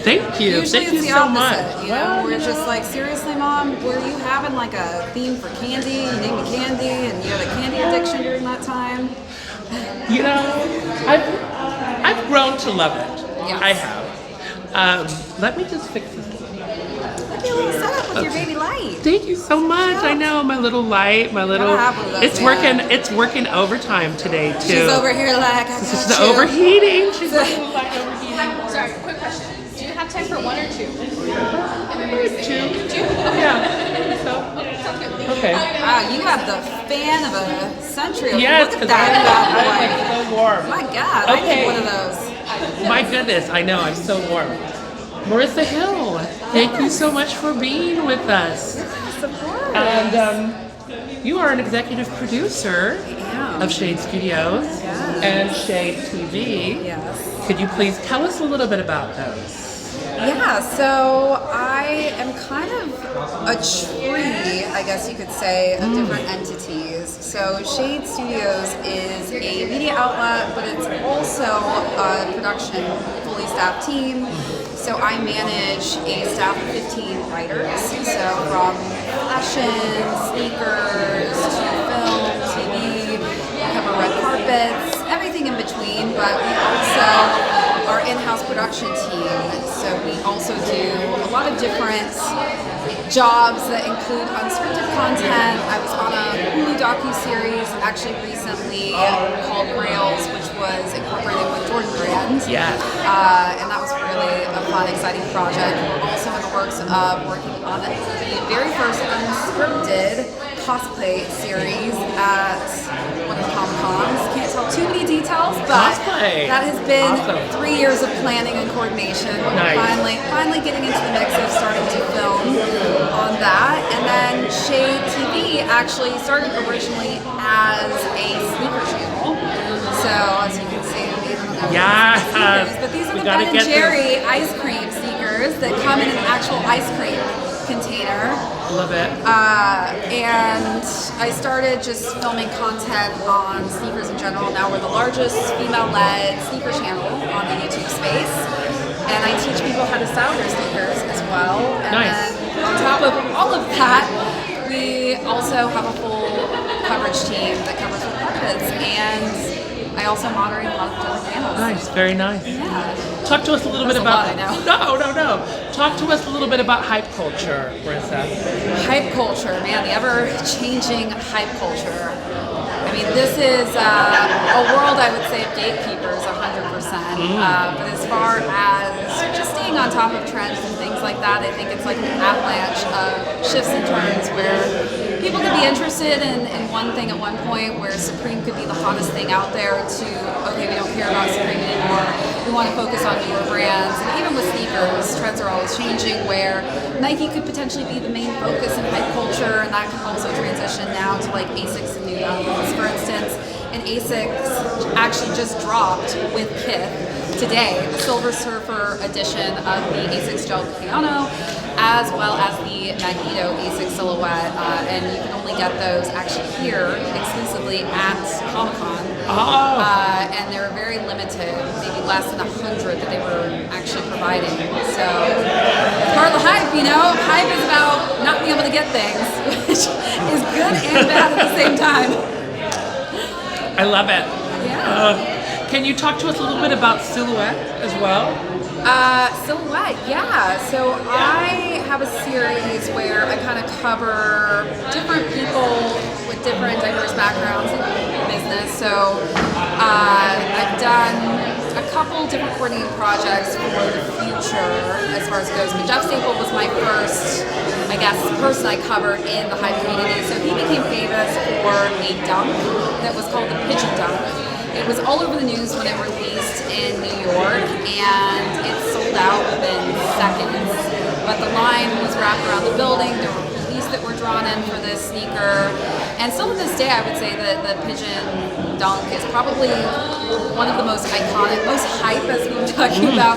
Thank you. Usually Thank it's you the so opposite, much. you know, we're just like, seriously, Mom, were you having like a theme for candy? You named me Candy, and you had a candy addiction during that time? You know, I've grown to love it. Yes. I have. Let me just fix this. Look at your little setup with your baby light. Thank you so much. I know my little light, my little. have one of those, It's man. working. It's working overtime today too. She's over here like, I This is got the you. overheating. She's the little light overheating. Sorry, quick question. Do you have time for one or two? Two. Two? Yeah. So. Sounds good. Okay. Wow, you have the fan of a century. Yes, Look at because I'm that bad boy. like so warm. My God, I Okay. need one of those. My goodness, I know, I'm so warm. Marissa Hill, thank you so much for being with us. Yes, of course. And you are an executive producer am. of Shade Studios Yes. and Shade TV. Yes. Could you please tell us a little bit about those? Yeah, so I am kind of a tree, I guess you could say, of different entities. So Shade Studios is a media outlet, but it's also a production fully staffed team. So I manage a staff of 15 writers. So from fashion, sneakers, to film, TV, we cover red carpets, everything in between, but we also our in-house production team. So we also do a lot of different jobs that include unscripted content. I was on a Hulu docu-series actually recently called Grails, which was incorporated with Jordan Brand. Yeah. And that was really a fun, exciting project. We're also in the works of working on the very first unscripted cosplay series at one of the Comic-Cons. Can't tell too many details, but Cosplay. that has been Awesome. 3 years of planning and coordination. Nice. Finally getting into the mix of starting to film on that. And then Shade TV actually started originally as a sneaker channel. So as you can see, we don't know Yes. sneakers, but these are We the gotta Ben get and Jerry ice cream sneakers that come in an actual ice cream container. Love it. And I started just filming content on sneakers in general. Now we're the largest female-led sneaker channel on the YouTube space. And I teach people how to style their sneakers as well. And Nice. then on top of all of that, we also have a full coverage team that covers red carpets. And I also moderate a lot of different panels. Nice, very nice. Yeah. Talk to us a little bit That's a about. lot, I know. No. Talk to us a little bit about hype culture, Marissa. Hype culture, man, the ever-changing hype culture. I mean, this is a world, I would say, of gatekeepers, 100%. But as far as just staying on top of trends and things like that, I think it's like an avalanche of shifts and turns where people could be interested in one thing at one point, where Supreme could be the hottest thing out there, to, okay, we don't care about Supreme anymore. We want to focus on newer brands. And even with sneakers, trends are always changing, where Nike could potentially be the main focus in hype culture, and that can also transition now to like ASICs and New Balance. For instance, and ASICs actually just dropped with Kith today, the Silver Surfer edition of the ASICS Gel Piano, as well as the Magneto ASICS Silhouette, and you can only get those actually here exclusively at Comic-Con. And they're very limited, maybe less than 100 that they were actually providing. So part of the hype, you know, hype is about not being able to get things, which is good and bad at the same time. I love it. Yeah. Can you talk to us a little bit about Silhouette as well? Silhouette, yeah. So I have a series where I kind of cover different people with different diverse backgrounds in business. So I've done a couple different coordinating projects for the future as far as it goes. But Jeff Staple was my first, I guess, person I covered in the hype community. So he became famous for a dunk that was called the Pigeon Dunk. It was all over the news when it released in New York, and it sold out within seconds. But the line was wrapped around the building. There were police that were drawn in for this sneaker. And still to this day, I would say that the Pigeon Dunk is probably one of the most iconic, most hype, as we were talking about,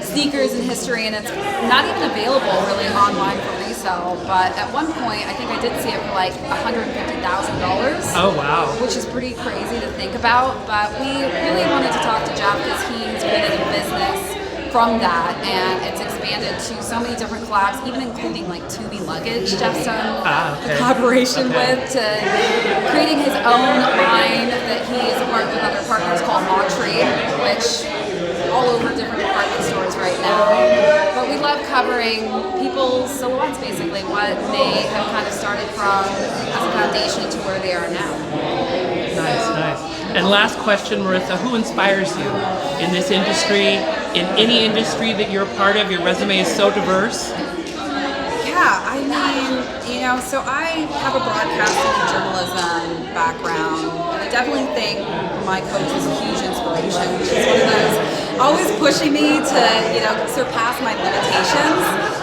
sneakers in history. And it's not even available really online for resale. But at one point, I think I did see it for like $150,000. Oh, wow. Which is pretty crazy to think about. But we really wanted to talk to Jeff because he has been in business from that, and it's expanded to so many different collabs, even including like Tubing Luggage, Jeff's done a collaboration with, to creating his own line that he has worked with other partners called Autry, which all over different department stores right now. But we love covering people's silhouettes, basically, what they have kind of started from as a foundation to where they are now. Nice, nice. And last question, Marissa, who inspires you in this industry, in any industry that you're a part of? Your resume is so diverse. Yeah, I mean, so I have a broadcasting and journalism background, and I definitely think my coach is a huge inspiration. She's one of those always pushing me to, surpass my limitations,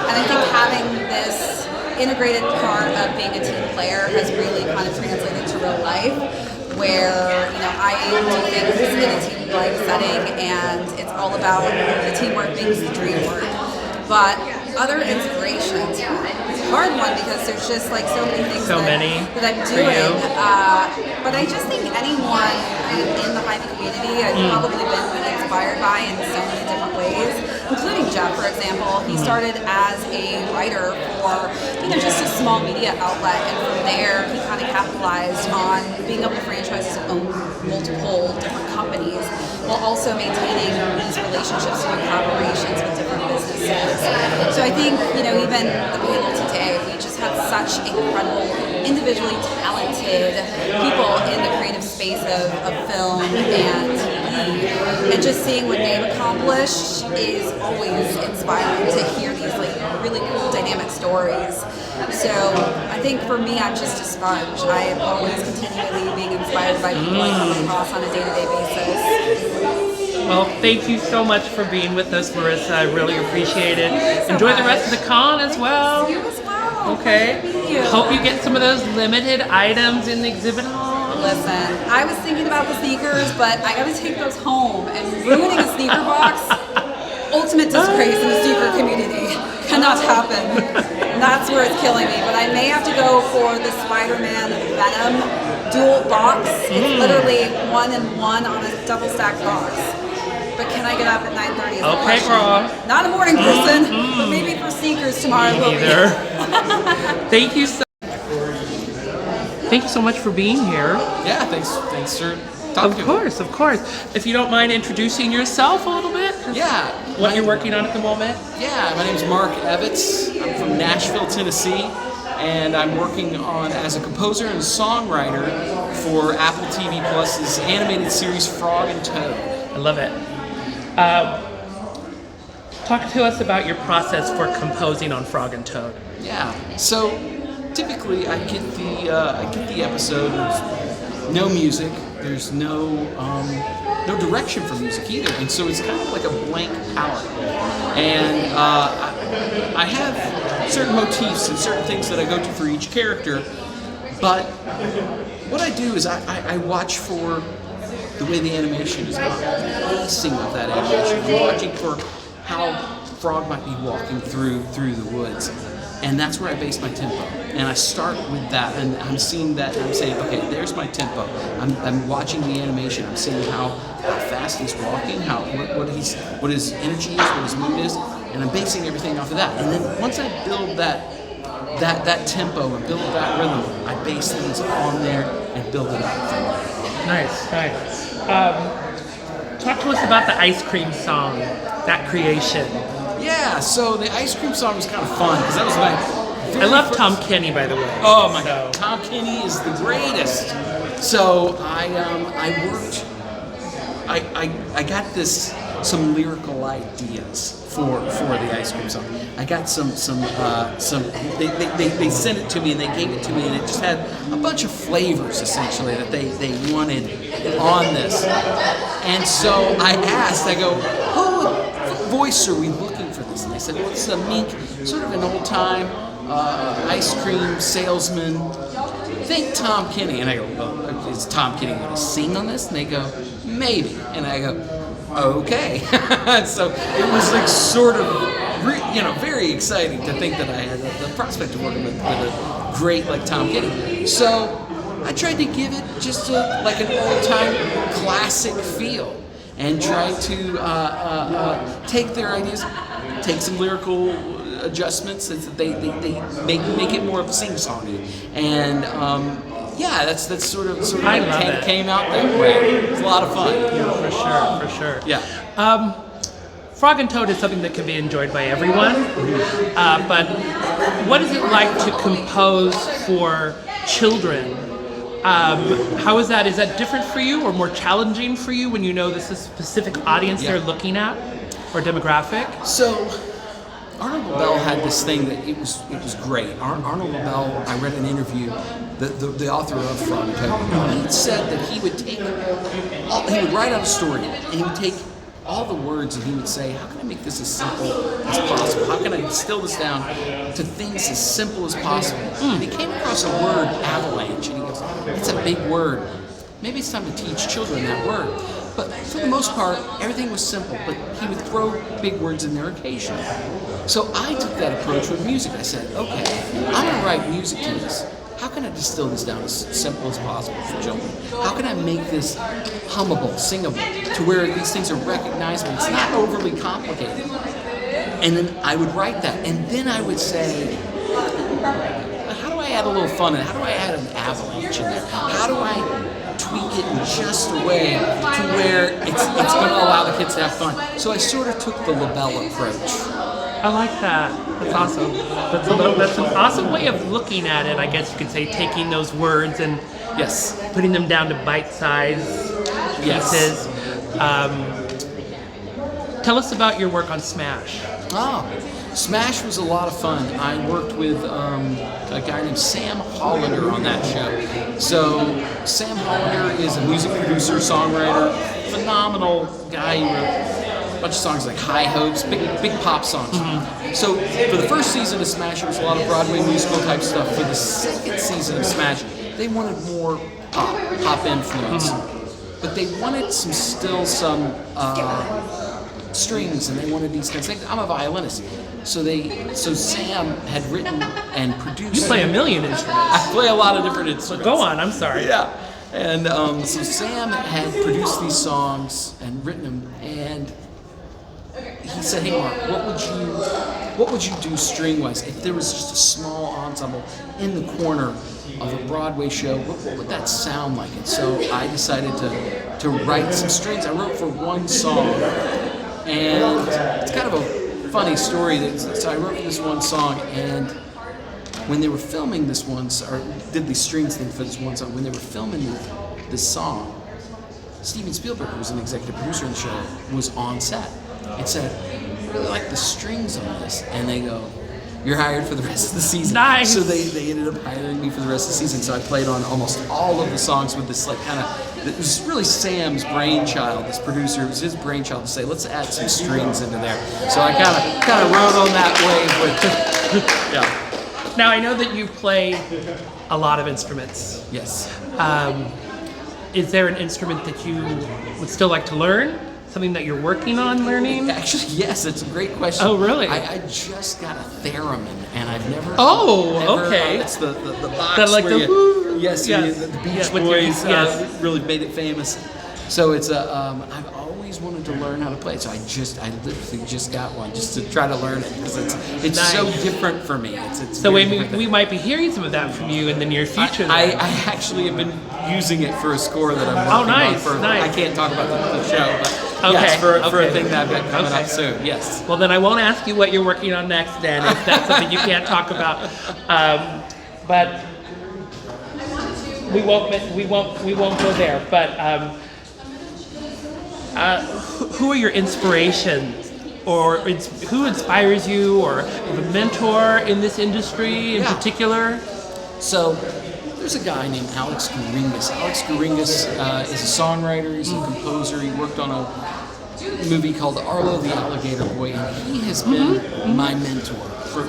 and I think having this integrated part of being a team player has really kind of translated to real life, where, I do things in a team-like setting, and it's all about the teamwork makes the dream work. But other inspirations, it's a hard one because there's just like so many things that I'm doing. But I just think anyone in the Hype community I've probably been really inspired by in so many different ways, including Jeff, for example. He started as a writer for just a small media outlet, and from there he kind of capitalized on being able to franchise his own multiple different companies while also maintaining these relationships and collaborations with different businesses. So I think, even the panel today, we just have such incredible, individually talented people in the creative space of film and TV. And just seeing what they've accomplished is always inspiring to hear these really cool dynamic stories. So I think for me, I'm just a sponge. I am always continually being inspired by people I come across on a day-to-day basis. Well, thank you so much for being with us, Marissa. I really appreciate it. Enjoy the rest of the con as well. You as well. Okay. Thank you. Hope you get some of those limited items in the exhibit hall. Listen, I was thinking about the sneakers, but I gotta take those home, and ruining a sneaker box, ultimate disgrace in the sneaker community. Cannot happen. And that's where it's killing me. But I may have to go for the Spider-Man Venom dual box. It's literally 1 and 1 on a double stacked box. But can I get up at 9:30? Okay, girl. Not a morning person, but maybe for sneakers tomorrow. Me neither. Thank you so much for being here. Yeah, thanks for talking. Of course. If you don't mind introducing yourself a little bit. Yeah. What you're working on at the moment. Yeah, my name's Mark Evitz. I'm from Nashville, Tennessee, and I'm working on as a composer and songwriter for Apple TV Plus's animated series Frog and Toad. I love it. Talk to us about your process for composing on Frog and Toad. Yeah. So typically, I get the episode with no music. There's no direction for music either, and so it's kind of like a blank palette. And I have certain motifs and certain things that I go to for each character. But what I do is I watch for the way the animation is done, the pacing of that animation. I'm watching for how Frog might be walking through the woods. And that's where I base my tempo. And I start with that, and I'm seeing that, and I'm saying, okay, there's my tempo. I'm watching the animation. I'm seeing how fast he's walking, what his energy is, what his mood is, and I'm basing everything off of that. And then once I build that tempo and build that rhythm, I base things on there and build it up from there. Nice. Talk to us about the ice cream song, that creation. Yeah, so the ice cream song was kind of fun because that was my. I love Tom Kenny, by the way. Oh my God, Tom Kenny is the greatest. So I got some lyrical ideas for the ice cream song. I got some they sent it to me and they gave it to me and it just had a bunch of flavors essentially that they wanted on this. And so I asked, I go, what voice are we looking for this? And they said, well, it's a mink, sort of an old time ice cream salesman. Think Tom Kenny. And I go, well, is Tom Kenny going to sing on this? And they go, maybe. And I go, okay. So it was like sort of, very exciting to think that I had the prospect of working with a great like Tom Kenny. So I tried to give it just like an old-time classic feel. and try to take their ideas, take some lyrical adjustments. They make it more of a sing-songy, and yeah, that's sort of I love it. came out that way. It's a lot of fun. For sure. Yeah. Frog and Toad is something that can be enjoyed by everyone, but what is it like to compose for children? How is that? Is that different for you or more challenging for you when you know this is a specific audience they're looking at or demographic? So Arnold Bell had this thing that it was great. Arnold Bell, I read an interview, the author of Frog and Toad, he said that he would write out a story and he would take all the words and he would say, how can I make this as simple as possible? How can I distill this down to things as simple as possible? And he came across a word, avalanche, and he goes, it's a big word. Maybe it's time to teach children that word. But for the most part, everything was simple, but he would throw big words in there occasionally. So I took that approach with music. I said, okay, I'm going to write music to this. How can I distill this down as simple as possible for children? How can I make this hummable, singable, to where these things are recognizable? It's not overly complicated. And then I would write that, and then I would say, how do I add a little fun in it? How do I add an avalanche in there? How do I tweak it in just a way to where it's going to allow the kids to have fun? So I sort of took the LaBelle approach. I like that. That's awesome. That's an awesome way of looking at it, I guess you could say, taking those words and Yes. putting them down to bite-sized pieces. Tell us about your work on Smash. Oh, Smash was a lot of fun. I worked with a guy named Sam Hollander on that show. So Sam Hollander is a music producer, songwriter, phenomenal guy. He wrote a bunch of songs like High Hopes, big pop songs. So for the first season of Smash, it was a lot of Broadway musical type stuff. For the second season of Smash, they wanted more pop influence, but they wanted some strings, and they wanted these kinds of things. I'm a violinist, so Sam had written and produced. You play a million instruments. I play a lot of different instruments. Go on, I'm sorry. Yeah, and so Sam had produced these songs and written them, and he said, "Hey Mark, what would you do string-wise if there was just a small ensemble in the corner of a Broadway show? What would that sound like?" And so I decided to write some strings. I wrote for one song, and it's kind of a funny story. So I wrote for this one song, and when they were filming this one, or did the strings thing for this one song, when they were filming this song, Steven Spielberg, who was an executive producer on the show, was on set and said, "I really like the strings on this." And they go, "You're hired for the rest of the season." Nice. So they ended up hiring me for the rest of the season. So I played on almost all of the songs with this it was really Sam's brainchild, this producer. It was his brainchild to say, let's add some strings into there. So I kind of rode on that wave with, yeah. Now I know that you play a lot of instruments. Yes. Is there an instrument that you would still like to learn? Something that you're working on learning? Actually, yes, it's a great question. Oh, really? I just got a theremin, and I've never. Oh, okay. It's the box That, like, where the woo- yes, yes. the Beach Yeah, with your- Boys yes. really made it famous. So it's I've always wanted to learn how to play it. So I literally just got one just to try to learn it because it's so different for me. It's So very we different. might be hearing some of that from you in the near future. I then. actually have been using it for a score that I'm working Oh, nice, on. nice. I can't talk about the show, but Okay, yes, for a okay. thing that I've got coming Okay. up soon. Yes. Well, then I won't ask you what you're working on next, then, if that's something you can't talk about. But we won't go there. But who are your inspirations, or who inspires you, or a mentor in this industry in Yeah. particular? So there's a guy named Alex Gouringas. Alex Gouringas is a songwriter. He's a composer. He worked on a movie called Arlo the Alligator Boy, and he has been my mentor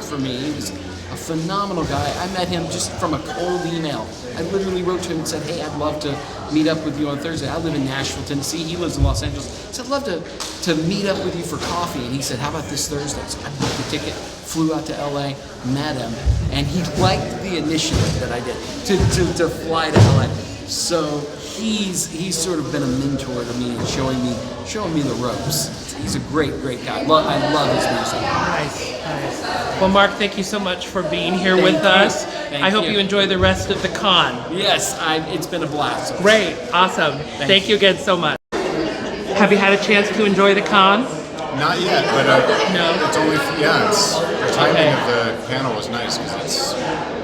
for me. He was a phenomenal guy. I met him just from a cold email. I literally wrote to him and said, "Hey, I'd love to meet up with you on Thursday. I live in Nashville, Tennessee. He lives in Los Angeles. I said, I'd love to meet up with you for coffee." And he said, "How about this Thursday?" So I booked a ticket, flew out to LA, met him, and he liked the initiative that I did to fly to LA. So he's sort of been a mentor to me and showing me the ropes. He's a great guy. I love his music. Nice. Well, Mark, thank you so much for being here with you. us. Thank I hope you. you enjoy the rest of the con. Yes, it's been a blast. Great, awesome. Thank you again so much. Have you had a chance to enjoy the con? Not yet, but No? it's only it's the timing of the panel was nice because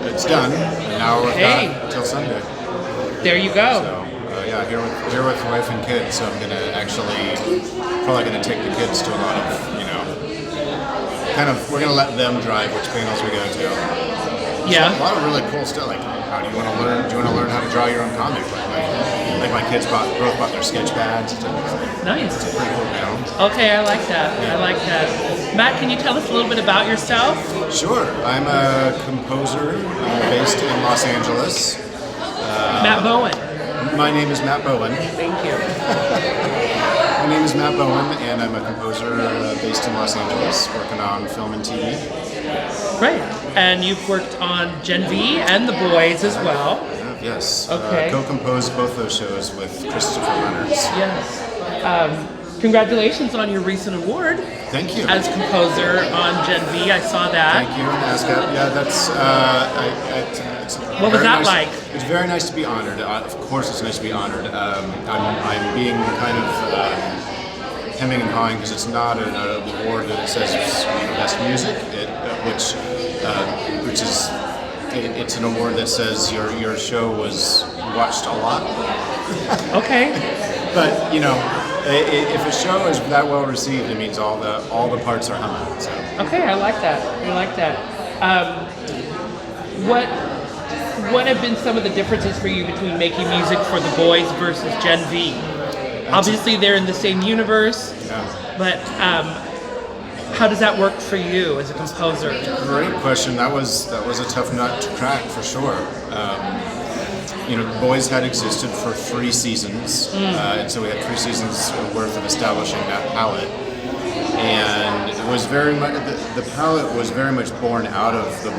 it's done, and now we've Hey. got until Sunday. There you go. So yeah, here with wife and kids. So I'm probably gonna take the kids to a lot of we're gonna let them drive which panels we go to. Yeah. A lot of really cool stuff. Like, how do you want to learn? Do you want to learn how to draw your own comic? Like my kids both bought their sketch pads. It's Nice. a pretty cool panel. Okay, I like that. I like that. Matt, can you tell us a little bit about yourself? Sure. I'm a composer based in Los Angeles. Matt Bowen. My name is Matt Bowen. Thank you. My name is Matt Bowen, and I'm a composer based in Los Angeles, working on film and TV. Great. And you've worked on Gen V and The Boys as well. Yes. Okay. Co-composed both those shows with Christopher Leonards. Yes. Congratulations on your recent award Thank you. as composer on Gen V. I saw that. Thank you, and ASCAP. Yeah, that's. It's What was very that nice. like? It's very nice to be honored. Of course, it's nice to be honored. I'm being kind of hemming and hawing because it's not an award that says best music, which is. It's an award that says your show was watched a lot. Okay. But if a show is that well received, it means all the parts are humming. So. Okay, I like that. I like that. What have been some of the differences for you between making music for The Boys versus Gen V? Obviously, they're in the same universe, Yeah. but how does that work for you as a composer? Great question. That was a tough nut to crack for sure. The Boys had existed for 3 seasons, and so we had 3 seasons worth of establishing that palette. And it was very much the palette was very much born out of the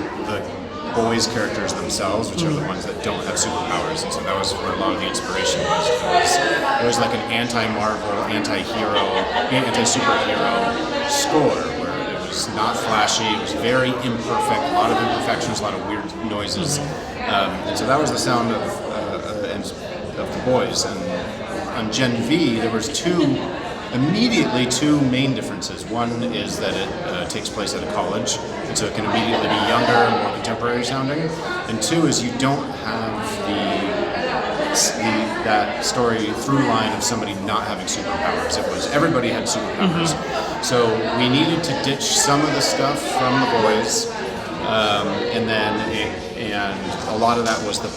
Boys characters themselves, which are the ones that don't have superpowers, and so that was where a lot of the inspiration was. It was like an anti-Marvel, anti-hero, anti-superhero score where it was not flashy, it was very imperfect, a lot of imperfections, a lot of weird noises, and so that was the sound of the Boys. And on Gen V, there was immediately two main differences. One is that it takes place at a college, and so it can immediately be younger and more contemporary sounding. And 2 is you don't have that story through line of somebody not having superpowers. It was everybody had superpowers. So we needed to ditch some of the stuff from The Boys, and a lot of that was the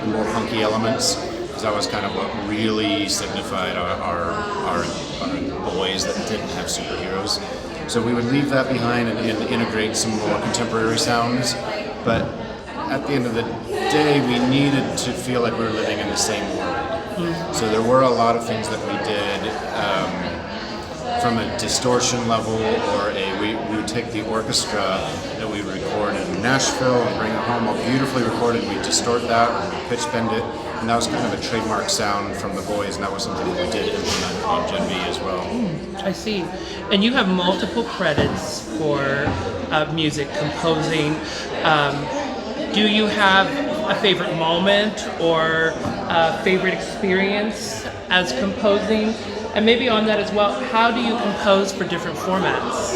more punky elements. That was kind of what really signified our boys that didn't have superheroes. So we would leave that behind and integrate some more contemporary sounds. But at the end of the day, we needed to feel like we were living in the same world. So there were a lot of things that we did from a distortion level, or we would take the orchestra that we record in Nashville and bring it home all beautifully recorded. We distort that, we pitch bend it. And that was kind of a trademark sound from The Boys, and that was something that we did implement on Gen V as well. I see. And you have multiple credits for music composing. Do you have a favorite moment or a favorite experience as composing? And maybe on that as well, how do you compose for different formats?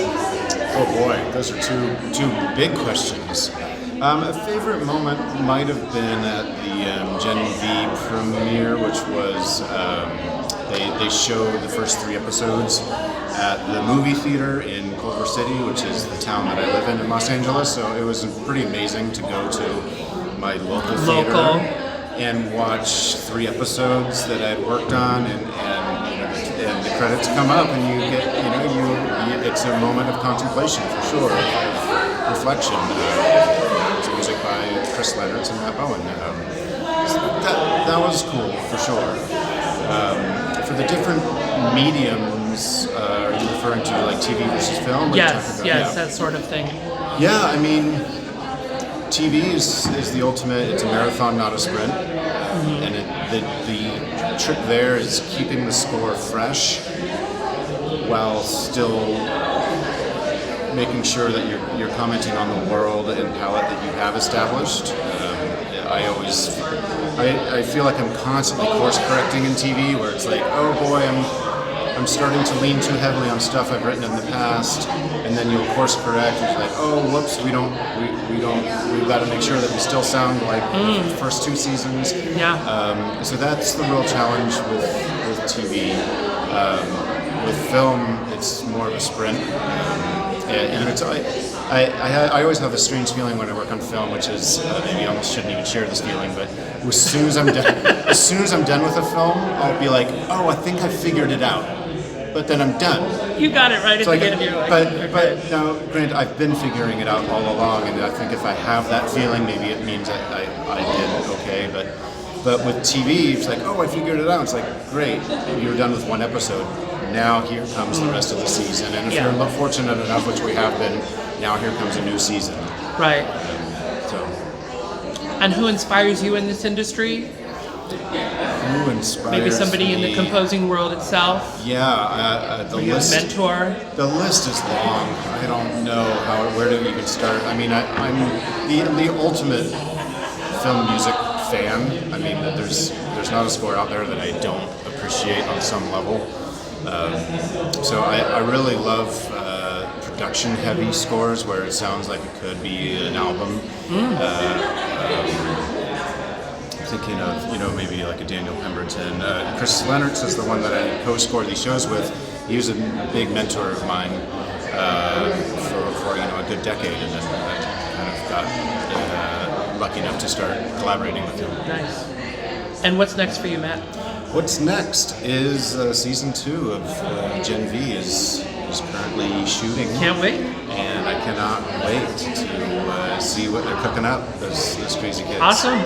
Oh boy, those are two big questions. A favorite moment might have been at the Gen V premiere, which was they showed the first 3 episodes at the movie theater in Culver City, which is the town that I live in Los Angeles. So it was pretty amazing to go to my local theater and watch 3 episodes that I'd worked on, and the credits come up, and you get it's a moment of contemplation for sure, of reflection. Music by Chris Leonards and Matt Bowen. That was cool for sure. For the different mediums, are you referring to like TV versus film? Yes, that sort of thing. Yeah, I mean, TV is the ultimate. It's a marathon, not a sprint. and the trick there is keeping the score fresh while still making sure that you're commenting on the world and palette that you have established. I feel like I'm constantly course correcting in TV, where it's like, oh boy, I'm starting to lean too heavily on stuff I've written in the past, and then you'll course correct. And it's like, oh, whoops, we've got to make sure that we still sound like the first 2 seasons. Yeah. So that's the real challenge with TV. With film, it's more of a sprint. And it's, I always have a strange feeling when I work on film, which is maybe I almost shouldn't even share this feeling, but as soon as I'm done with a film, I'll be like, oh, I think I figured it out, but then I'm done. You got it right at So the end. You're like, but now, granted, I've been figuring it out all along, and I think if I have that feeling, maybe it means I did okay. But with TV, it's like, oh, I figured it out. It's like, great, you're done with 1 episode. Now here comes the rest of the season, and if you're fortunate enough, which we have been, now here comes a new season. Right. So, And who inspires you in this industry? who inspires Maybe somebody in the me? composing world itself? Yeah, the Or you have list. a mentor? The list is long. I don't know where to even start. I mean, I'm the ultimate film music fan. I mean, there's not a score out there that I don't appreciate on some level. So I really love production-heavy scores where it sounds like it could be an album. Thinking of maybe like a Daniel Pemberton. Chris Lennox is the one that I co-score these shows with. He was a big mentor of mine for a good decade, and then I kind of got lucky enough to start collaborating with him. Nice. And what's next for you, Matt? What's next is season 2 of Gen V is currently shooting. Can't wait. And I cannot wait to see what they're cooking up, those crazy kids. Awesome.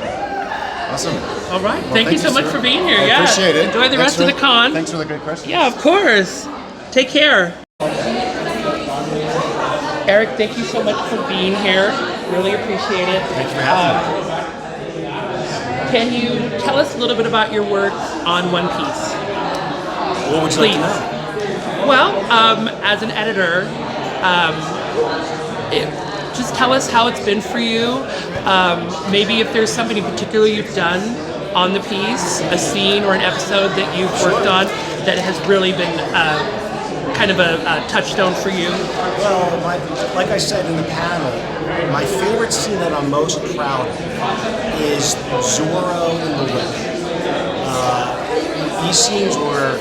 Awesome. All right. Well, thank you so much sir. for being here. I appreciate it. Enjoy the rest of the con. Thanks for the great questions. Yeah, of course. Take care. Eric, thank you so much for being here. Really appreciate it. Thank you for having me. Can you tell us a little bit about your work on One Piece? What would you like to know? Well, as an editor, just tell us how it's been for you. Maybe if there's something in particular you've done on the piece, a scene or an episode that you've worked on that has really been kind of a touchstone for you. Well, like I said in the panel, my favorite scene that I'm most proud of is Zoro in the Web. These scenes were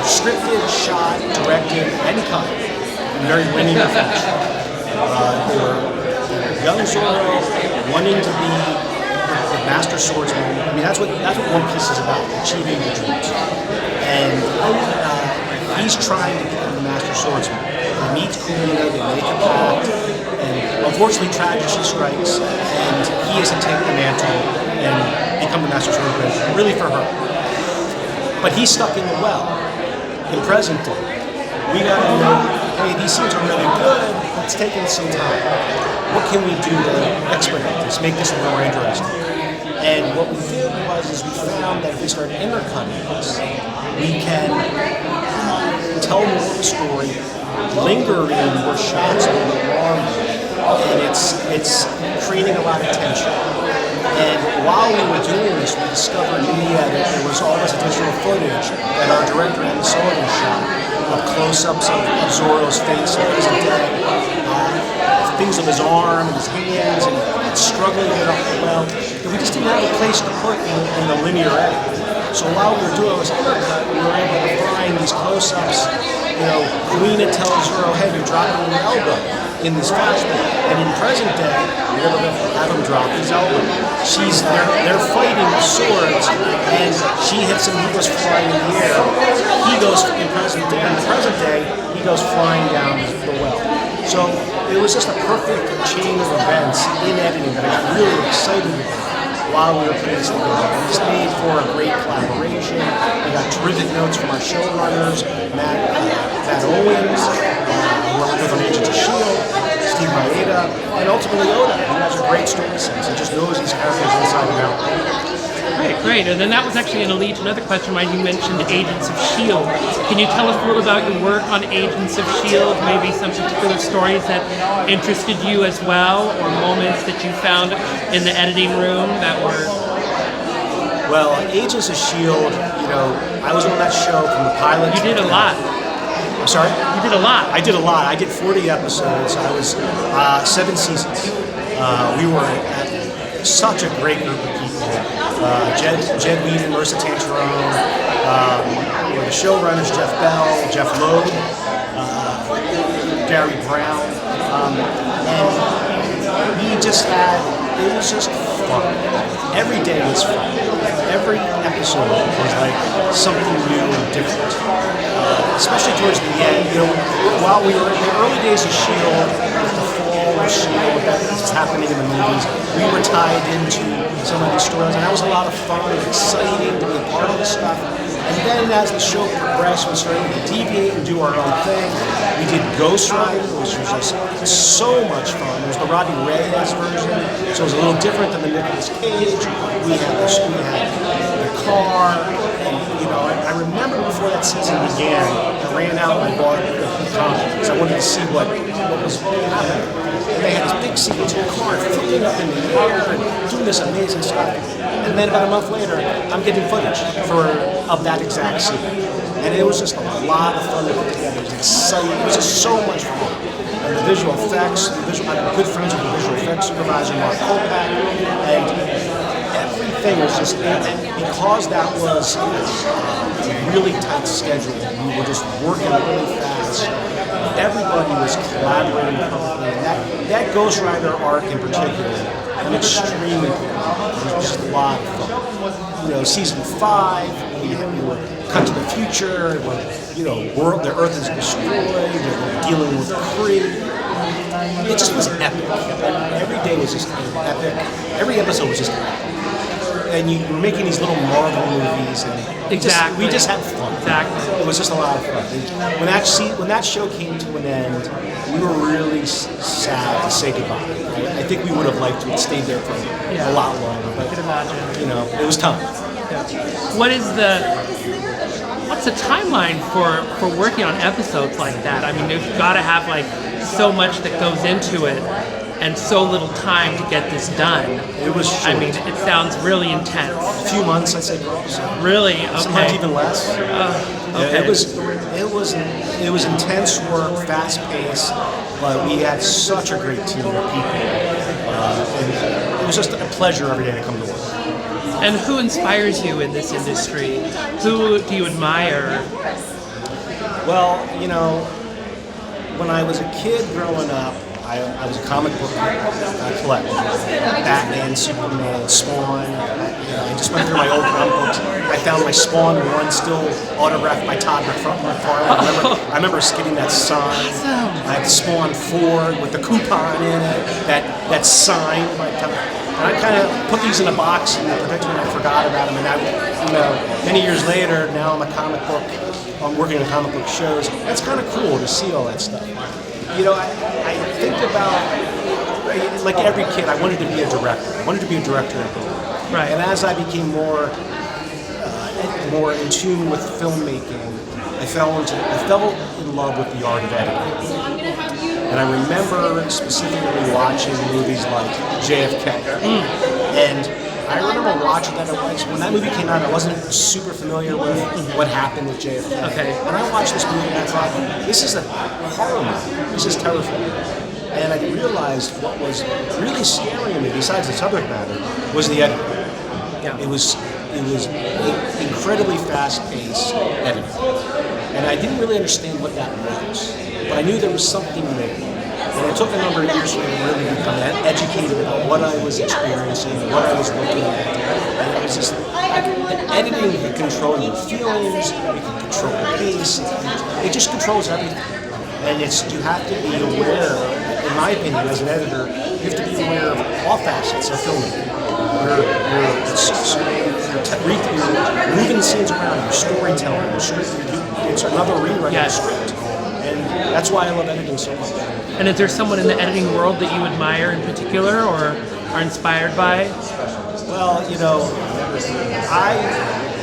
scripted, shot, directed, and cut in very linear fashion. They were young Zoro wanting to be the master swordsman. I mean, that's what One Piece is about, achieving your dreams. And he's trying to become the master swordsman. He meets Kuina, they make a pact, and unfortunately tragedy strikes, and he has to take the mantle and become the master swordsman, really for her. But he's stuck in the well, in present day. We gotta know, hey, these scenes are really good, but it's taking some time. What can we do to expedite this, make this more interesting? And what we did was we found that if we start intercutting this, we can tell more of the story, linger in more shots a little bit longer, and it's creating a lot of tension. And while we were doing this, we discovered in the edit there was all this additional footage that our director Andy Sullivan shot of close-ups of Zoro's face and his dead, things of his arm and his hands, and struggling to get off the well. And we just didn't have a place to put in the linear edit. So while we were doing this intercut, we were able to find these close-ups. Kuina tells Zoro, hey, you're dropping your elbow in this flashback. And in present day, we're able to have him drop his elbow. They're fighting with swords, and she hits him, he goes flying in the air. He goes, in the present day, he goes flying down the well. So it was just a perfect chain of events in editing that I got really excited about while we were putting this together. And this made for a great collaboration. We got terrific notes from our showrunners, Matt Owens, who worked with on Agents of S.H.I.E.L.D., Steve Maeda, and ultimately Oda, who has a great story sense and just knows these characters inside and out. Great. And then that was actually going to lead to another question when you mentioned Agents of S.H.I.E.L.D. Can you tell us a little about your work on Agents of S.H.I.E.L.D., maybe some particular stories that interested you as well, or moments that you found in the editing room that were... Well, Agents of S.H.I.E.L.D., I was on that show from the pilot. You did a lot. I'm sorry? You did a lot. I did a lot. I did 40 episodes. I was 7 seasons. We were at such a great group of people. Jed Weed and Marissa Hill, the showrunners, Jeff Bell, Jeff Loeb, Gary Brown, and we just had, it was just fun. Every day was fun. Every episode was like something new and different. Especially towards the end, while we were in the early days of S.H.I.E.L.D., the fall of S.H.I.E.L.D., that was happening in the movies, we were tied into some of these stories, and that was a lot of fun and exciting to be a part of this stuff. And then as the show progressed, we started to deviate and do our own thing. We did Ghost Rider, which was just so much fun. There was the Robbie Reyes version, so it was a little different than the Nicolas Cage. We had the car, and I remember before that season began, I ran out and I bought the comic because I wanted to see what was happening. And they had this big sequence of the car flipping up in the air and doing this amazing stuff. And then about a month later, I'm getting footage of that exact scene. And it was just a lot of fun to put together. It was exciting. It was just so much fun. And the visual effects, I'm good friends with the visual effects supervisor, Mark Kolpak, and everything was just, because that was a really tight schedule, we were just working really fast. Everybody was collaborating perfectly. And that Ghost Rider arc in particular, I'm extremely proud. It was just a lot of fun. Season 5, we were cut to the future, where, the Earth is destroyed, they're dealing with Kree. It just was epic. Every day was just epic. Every episode was just epic. And you were making these little Marvel movies, and Exactly. we just had fun. Exactly. It was just a lot of fun. And when that show came to an end, we were really sad to say goodbye. I think we would have liked to have stayed there for a lot longer, but I can imagine. it was time. What's the timeline for working on episodes like that? I mean, you've got to have like so much that goes into it and so little time to get this done. It was short. I mean, it sounds really intense. A few months, I'd say, per episode. Really? Okay. Sometimes even less. Okay. It was intense work, fast paced, but we had such a great team of people, and it was just a pleasure every day to come to work. And who inspires you in this industry? Who do you admire? Well, when I was a kid growing up, I was a comic book collector. Batman, Superman, Spawn. I just went through my old comic books. I found my Spawn 1 still autographed by Todd McFarlane. I remember getting that sign. Awesome. I had Spawn 4 with the coupon in it, that sign by Todd. And I kind of put these in a box and protected them, and I forgot about them. And many years later, now I'm working on comic book shows. That's kind of cool to see all that stuff. I think about, like every kid, I wanted to be a director. I wanted to be a director at home. Right. And as I became more in tune with filmmaking, I fell in love with the art of editing. And I remember specifically watching movies like JFK. And I remember watching that. When that movie came out, I wasn't super familiar with what happened with JFK. Okay. And I watched this movie and I thought, this is a horror movie. This is terrifying. And I realized what was really scary to me, besides the subject matter, was the editing. Yeah. It was incredibly fast-paced editing. And I didn't really understand what that was. But I knew there was something there. And it took a number of years for me to really become educated about what I was experiencing, what I was looking at. And it was just, editing, you can control your feelings, you can control the pace, it just controls everything. And you have to be aware, in my opinion, as an editor, you have to be aware of all facets of filmmaking. You're moving scenes around, your storytelling, your script, it's another rewrite of the script. And That's why I love editing so much. And is there someone in the editing world that you admire in particular or are inspired by? Well,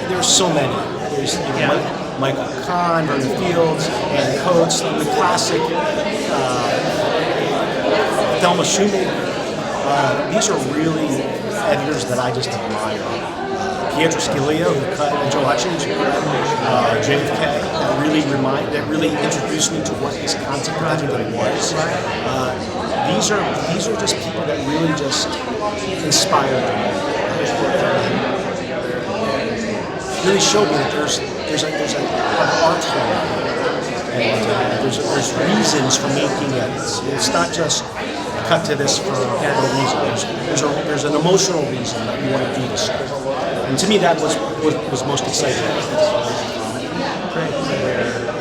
there's so many. There's Michael Kahn, Vernon Fields, Andy Coates, the classic Thelma Shoemaker. These are really editors that I just admire. Pietro Scalia, who cut, and Joe Hutchins, who cut JFK, that really introduced me to what this concept project was. These are just people that really just inspire me. Really showed me that there's an art form, and there's reasons for making it. It's not just cut to this for no reason. There's an emotional reason that you want to do this stuff. And to me, that was most exciting. Great.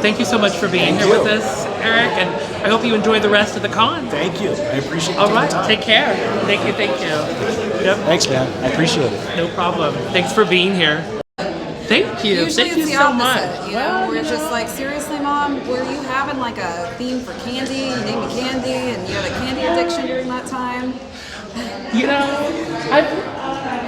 Thank you so much for being here with us, Eric, and I hope you enjoy the rest of the con. Thank you. I appreciate it. All right, take care. Thank you. Yep. Thanks, man. I appreciate it. No problem. Thanks for being here. Thank you. Usually Thank you it's the so opposite, much. You know, we're just like, seriously, Mom, were you having like a theme for candy? You named me Candy, and you had a candy addiction during that time?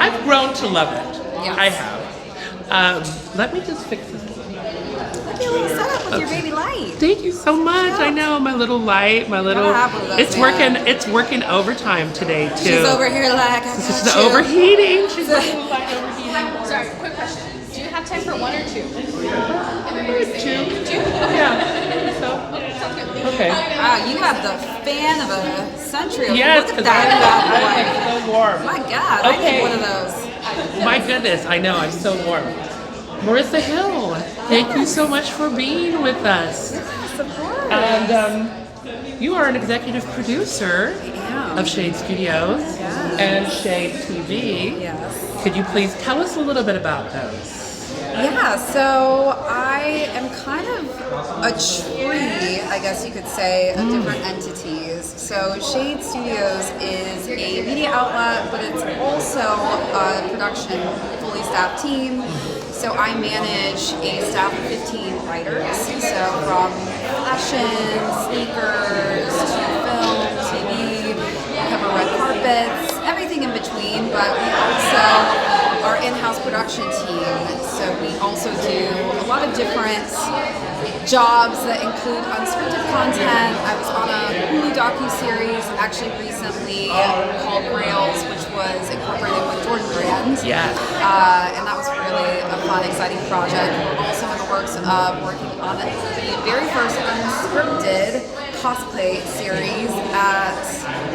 I've grown to love it. Yes. I have. Let me just fix this. Look at your little setup with your baby light. Thank you so much. I know my little light, my little. have one of those, It's man. working. It's working overtime today too. She's over here like, I This is got the you. overheating. She's the little light overheating. Sorry, quick question. Do you have time for 1 or 2? Two. Two? Yeah. So. Sounds good. Okay. Wow, you have the fan of a century. Yes, Look at because that bad boy. I'm so warm. My God, I Okay. need one of those. My goodness, I know, I'm so warm. Marissa Hill, thank you so much for being with us. Yes, of course. And you are an executive producer am. of Shade Studios and Shade TV. Yes. Could you please tell us a little bit about those? Yeah, so I am kind of a tree, I guess you could say, of different entities. So Shade Studios is a media outlet, but it's also a production, fully staffed team. So I manage a staff of 15 writers. So from fashion, sneakers, to film, TV, we cover red carpets, everything in between, but we also our in-house production team. So we also do a lot of different jobs that include unscripted content. I was on a Hulu docu-series actually recently called Grails, which was incorporated with Jordan Brand. Yeah. And that was really a fun, exciting project. We're also in the works of working on the very first unscripted cosplay series at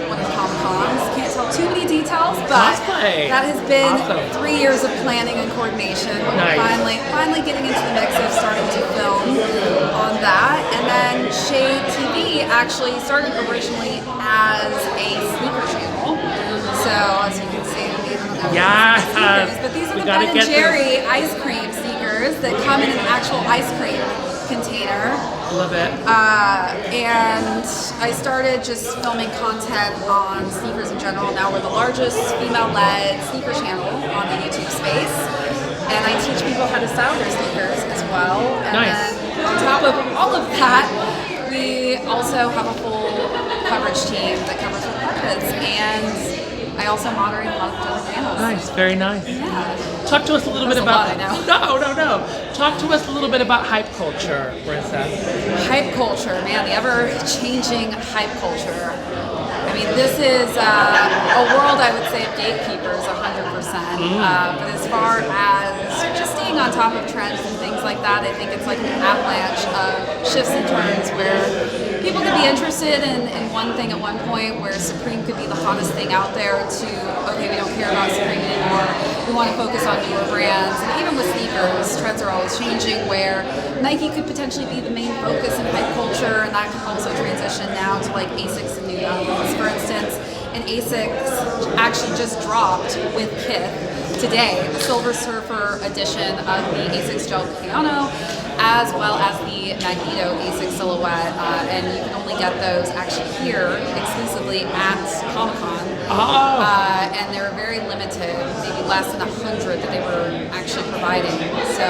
one of the Comic-Cons. Can't tell too many details, but Cosplay. that has been Awesome. 3 years of planning and coordination. Nice. Finally getting into the mix of starting to film on that. And then Shade TV actually started originally as a sneaker channel. So as you can see, Yes. sneakers, but these are We the gotta Ben get and Jerry ice cream sneakers that come in an actual ice cream container. Love it. And I started just filming content on sneakers in general. Now we're the largest female-led sneaker channel on the YouTube space. And I teach people how to style their sneakers as well. And Nice. then on top of all of that, we also have a full coverage team that covers the carpets. And I also moderate a lot of different panels. Nice, very nice. Yeah. Talk to us a little bit That's a about. lot, I know. No. Talk to us a little bit about hype culture, Marissa. Hype culture, man, the ever-changing hype culture. I mean, this is a world, I would say, of gatekeepers, 100%. But as far as just staying on top of trends and things like that, I think it's like an avalanche of shifts and turns where people could be interested in one thing at one point, where Supreme could be the hottest thing out there, to, okay, we don't care about Supreme anymore. We want to focus on newer brands. And even with sneakers, trends are always changing, where Nike could potentially be the main focus in hype culture, and that can also transition now to like ASICs and New Balance. For instance, and ASICs actually just dropped with Kith today, the Silver Surfer edition of the A6 Gel Piano, as well as the Magneto A6 Silhouette, and you can only get those actually here exclusively at Comic-Con. And they're very limited, maybe less than 100 that they were actually providing. So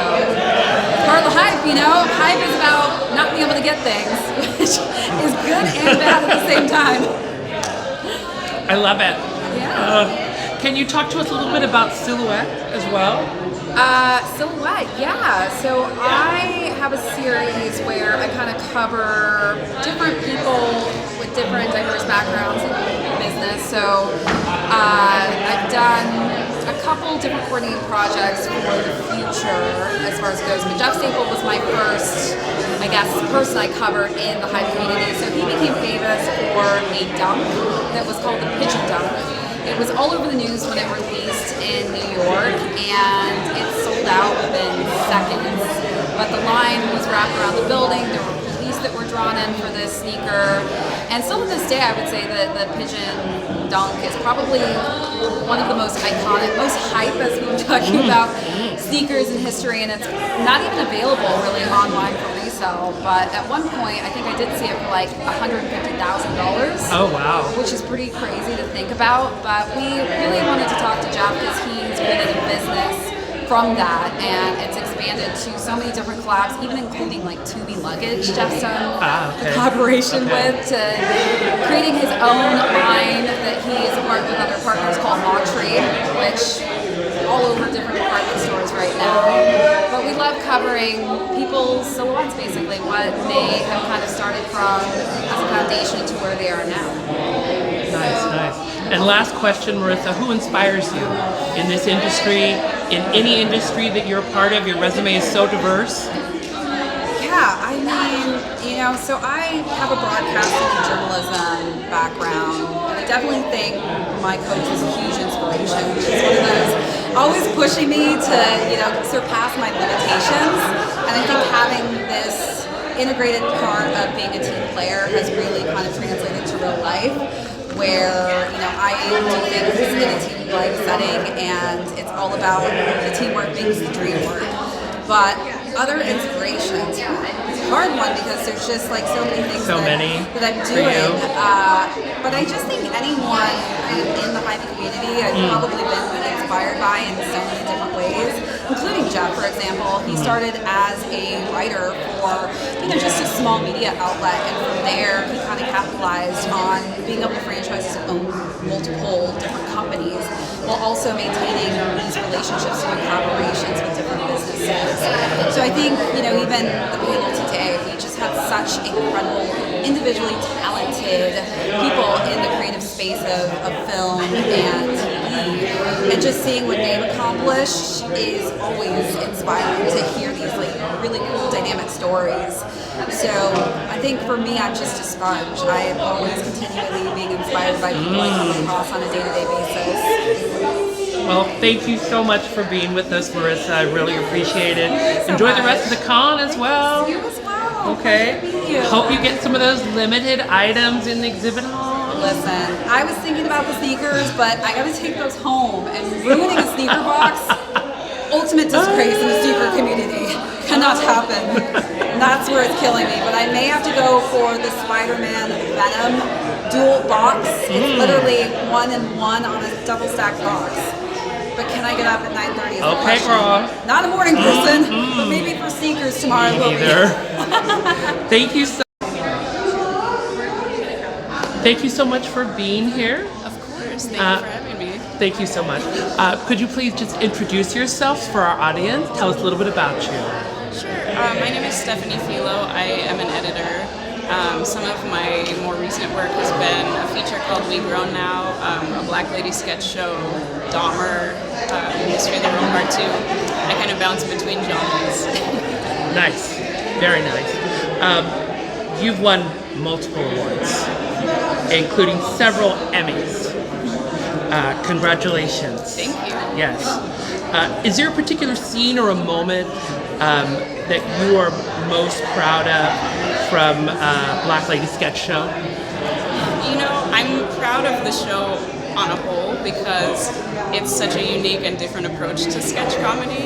part of the hype, you know, hype is about not being able to get things, which is good and bad at the same time. I love it. Yeah. Can you talk to us a little bit about Silhouette as well? Silhouette, yeah. So I have a series where I kind of cover different people with different diverse backgrounds in business. So I've done a couple different coordinating projects for the future as far as it goes. But Jeff Staple was my first, I guess, person I covered in the hype community. So he became famous for a dunk that was called the Pigeon Dunk. It was all over the news when it released in New York, and it sold out within seconds. But the line was wrapped around the building. There were police that were drawn in for this sneaker. And still to this day, I would say that the Pigeon Dunk is probably one of the most iconic, most hype, as we were talking about, sneakers in history. And it's not even available really online for resale. But at one point, I think I did see it for like $150,000. Oh, wow. Which is pretty crazy to think about. But we really wanted to talk to Jeff because he's created a business from that, and it's expanded to so many different collabs, even including like Tubi luggage Jeff's done a collaboration with, to creating his own line that he is a part with other partners called Autry, which is all over different department stores right now. But we love covering people's silhouettes, basically, what they have kind of started from as a foundation to where they are now. Nice, nice. And last question, Marissa, who inspires you in this industry, in any industry that you're a part of? Your resume is so diverse. Yeah, I mean, you know, so I have a broadcasting and journalism background, and I definitely think my coach was a huge inspiration. She's one of those always pushing me to, you know, surpass my limitations, and I think having this integrated part of being a team player has really kind of translated to real life, where, you know, I do things in a team-like setting, and it's all about the teamwork being the dream work. But other inspirations, it's a hard one because there's just like so many things that I'm doing. But I just think anyone in the hype community I've probably been inspired by in so many different ways, including Jeff, for example. He started as a writer for, you know, just a small media outlet, and from there he kind of capitalized on being able to franchise his own multiple different companies while also maintaining these relationships and collaborations with different businesses. So I think, you know, even the panel today, we just have such incredible, individually talented people in the creative space of film and TV. And just seeing what they've accomplished is always inspiring to hear these like really cool dynamic stories. So I think for me, I'm just a sponge. I am always continually being inspired by people I come across on a day-to-day basis. Well, thank you so much for being with us, Marissa. I really appreciate it. Enjoy the rest of the con as well. You as well. Okay. Thank you. Hope you get some of those limited items in the exhibit hall. Listen, I was thinking about the sneakers, but I gotta take those home, and ruining a sneaker box, ultimate disgrace in the sneaker community. Cannot happen. That's where it's killing me. But I may have to go for the Spider-Man Venom dual box. It's literally 1 and 1 on a double stacked box. But can I get up at 9:30? Okay, girl. Not a morning person, but maybe for sneakers tomorrow. Me neither. Thank you so. Thank you so much for being here. Of course, thank you for having me. Thank you so much. Could you please just introduce yourselves for our audience? Tell us a little bit about you. Sure. My name is Stephanie Philo. I am an editor. Some of my more recent work has been a feature called We Grown Now, a Black Lady sketch show, Dahmer, History of the World Part 2. I kind of bounce between genres. Nice. Very nice. You've won multiple awards, including several Emmys. Congratulations. Thank you. Yes. Is there a particular scene or a moment that you are most proud of from Black Lady Sketch Show? You know, I'm proud of the show on a whole because it's such a unique and different approach to sketch comedy.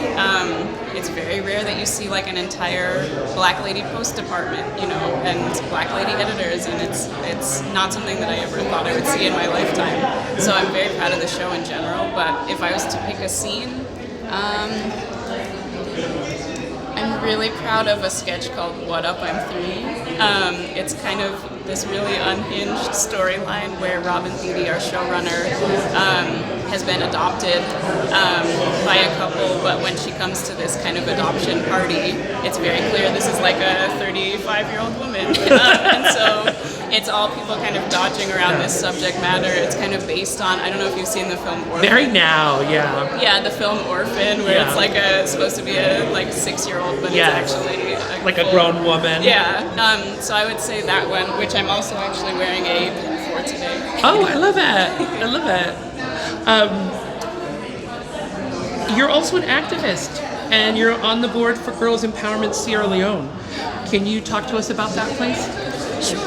It's very rare that you see like an entire black lady post department, you know, and black lady editors, and it's not something that I ever thought I would see in my lifetime. So I'm very proud of the show in general, but if I was to pick a scene, I'm really proud of a sketch called What Up, I'm 3. It's kind of this really unhinged storyline where Robin Thede, our showrunner, has been adopted by a couple, but when she comes to this kind of adoption party, it's very clear this is like a 35-year-old woman. And so it's all people kind of dodging around this subject matter. It's kind of based on, I don't know if you've seen the film Orphan. Very now, yeah. Yeah, the film Orphan, where it's like supposed to be a like 6-year-old, but it's actually like a grown woman. Yeah. So I would say that one, which I'm also actually wearing a pin for today. Oh, I love it. I love it. You're also an activist, and you're on the board for Girls Empowerment Sierra Leone. Can you talk to us about that, please? Sure.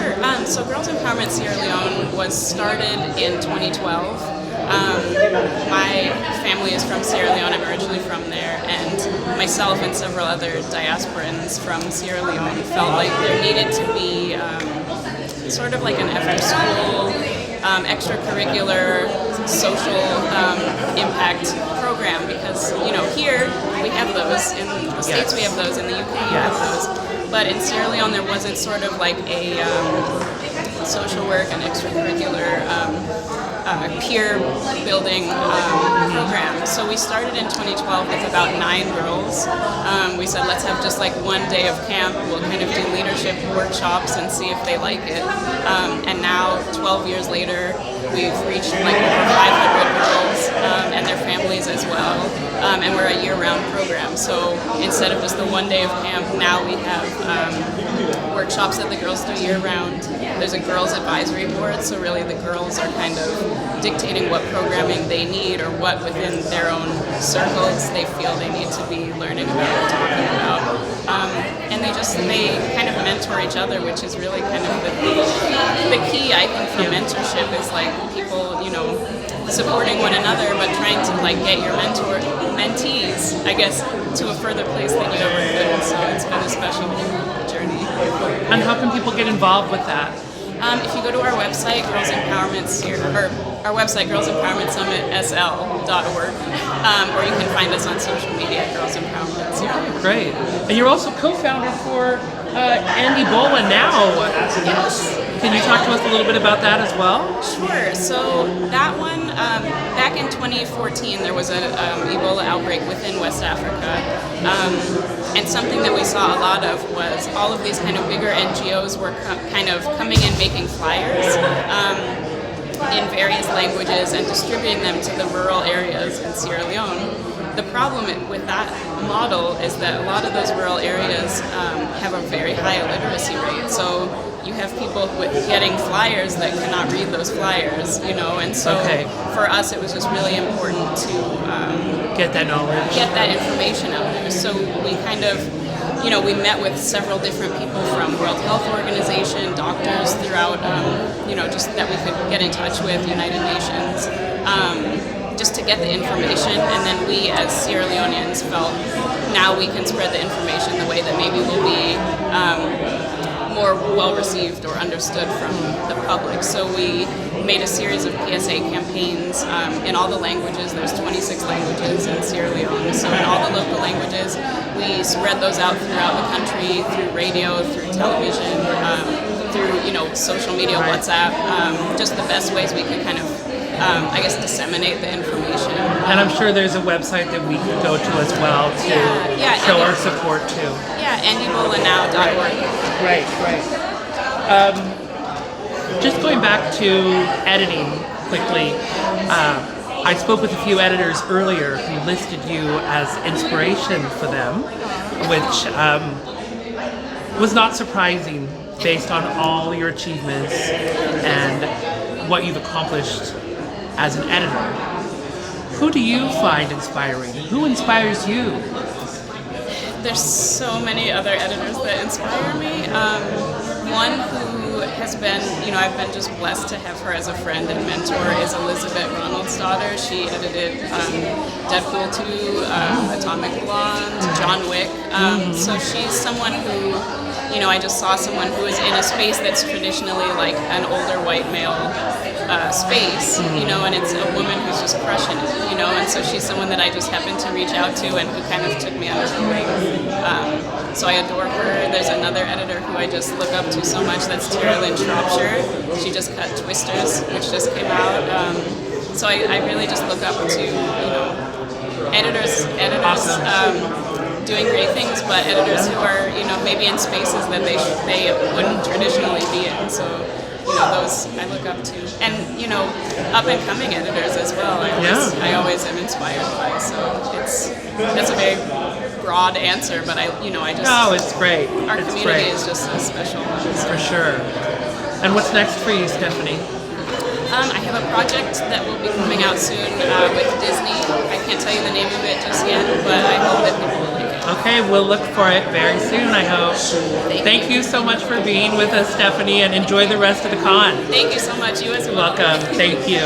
So Girls Empowerment Sierra Leone was started in 2012. My family is from Sierra Leone. I'm originally from there, and myself and several other diasporans from Sierra Leone felt like there needed to be sort of like an after-school, extracurricular, social impact program, because, you know, here we have those, in the States we have those, in the UK we have those, but in Sierra Leone there wasn't sort of like a social work and extracurricular peer building program. So we started in 2012 with about 9 girls. We said, let's have just like one day of camp. We'll kind of do leadership workshops and see if they like it. And now, 12 years later, we've reached like over 500 girls and their families as well. And we're a year-round program. So instead of just the one day of camp, now we have workshops that the girls do year-round. There's a girls advisory board, so really the girls are kind of dictating what programming they need or what within their own circles they feel they need to be learning about or talking about. And they kind of mentor each other, which is really kind of the key, I think, for mentorship is like people, you know, supporting one another, but trying to like get your mentees, I guess, to a further place than you ever could. So it's been a special journey. And how can people get involved with that? If you go to our website, girlsempowermentsummitSL.org, or you can find us on social media at Girls Empowerment Sierra. Great. And you're also co-founder for Andy Bola Now. Yes. Can you talk to us a little bit about that as well? Sure. So that one, back in 2014, there was an Ebola outbreak within West Africa. And something that we saw a lot of was all of these kind of bigger NGOs were kind of coming in making flyers in various languages and distributing them to the rural areas in Sierra Leone. The problem with that model is that a lot of those rural areas have a very high illiteracy rate. So you have people getting flyers that cannot read those flyers, you know, and so for us it was just really important to get that knowledge, get that information out there. So we kind of, you know, we met with several different people from World Health Organization, doctors throughout, you know, just that we could get in touch with, United Nations, just to get the information. And then we as Sierra Leoneans felt now we can spread the information the way that maybe will be more well received or understood from the public. So we made a series of PSA campaigns in all the languages. There's 26 languages in Sierra Leone. So in all the local languages, we spread those out throughout the country through radio, through television, through, you know, social media, WhatsApp, just the best ways we could kind of I guess disseminate the information. And I'm sure there's a website that we can go to as well to show our support to. Yeah, andybolanow.org. Right. Just going back to editing quickly, I spoke with a few editors earlier who listed you as inspiration for them, which was not surprising based on all your achievements and what you've accomplished as an editor. Who do you find inspiring? Who inspires you? There's so many other editors that inspire me. One who has been, I've been just blessed to have her as a friend and mentor is Elizabeth Ronald's daughter. She edited Deadpool 2, Atomic Blonde, John Wick. So she's someone who, I just saw someone who is in a space that's traditionally like an older white male space, and it's a woman who's just crushing it, and so she's someone that I just happened to reach out to and who kind of took me under her wing. So I adore her. There's another editor who I just look up to so much, that's Tara Lynn Shropshire. She just cut Twisters, which just came out. So I really just look up to, editors doing great things, but editors who are, maybe in spaces that they wouldn't traditionally be in. So, those I look up to, and up and coming editors as well. I always am inspired by. So that's a very broad answer, but I just it's great. Our It's community great. is just a special one. So. For sure. And what's next for you, Stephanie? I have a project that will be coming out soon with Disney. I can't tell you the name of it just yet, but I hope that people will like it. Okay, we'll look for it very soon, I hope. Thank you so much for being with us, Stephanie, and enjoy the rest of the con. Thank you so much. You as well. Welcome. Thank you.